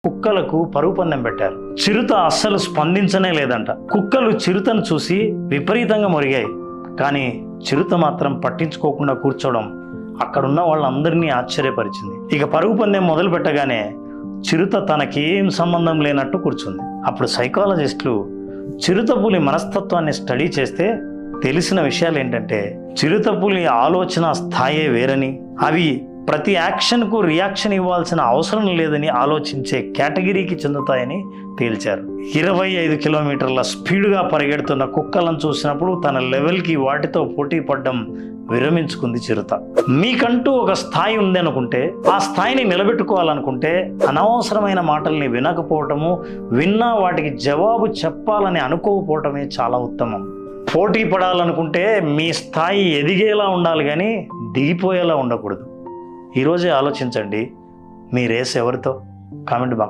కుక్కలకు పరుగు పందెం పెట్టారు. చిరుత అస్సలు స్పందించనే లేదంట. కుక్కలు చిరుతను చూసి విపరీతంగా మొరిగాయి. కానీ చిరుత మాత్రం పట్టించుకోకుండా కూర్చోవడం అక్కడున్న వాళ్ళందరినీ ఆశ్చర్యపరిచింది. ఇక పరుగు పందెం మొదలు పెట్టగానే చిరుత తనకేం సంబంధం లేనట్టు కూర్చుంది. అప్పుడు సైకాలజిస్టులు చిరుతపులి మనస్తత్వాన్ని స్టడీ చేస్తే తెలిసిన విషయాలు ఏంటంటే, చిరుతపులి ఆలోచన స్థాయే వేరని, అవి ప్రతి యాక్షన్కు రియాక్షన్ ఇవ్వాల్సిన అవసరం లేదని ఆలోచించే కేటగిరీకి చెందుతాయని తేల్చారు. 25 కిలోమీటర్ల స్పీడ్గా పరిగెడుతున్న కుక్కలను చూసినప్పుడు తన లెవెల్కి వాటితో పోటీ పడడం విరమించుకుంది చిరుత. మీకంటూ ఒక స్థాయి ఉందనుకుంటే, ఆ స్థాయిని నిలబెట్టుకోవాలనుకుంటే అనవసరమైన మాటల్ని వినకపోవటము, విన్నా వాటికి జవాబు చెప్పాలని అనుకోకపోవటమే చాలా ఉత్తమం. పోటీ పడాలనుకుంటే మీ స్థాయి ఎదిగేలా ఉండాలి కానీ దిగిపోయేలా ఉండకూడదు. ఈరోజే ఆలోచించండి, మీ రేస్ ఎవరితో? Comment box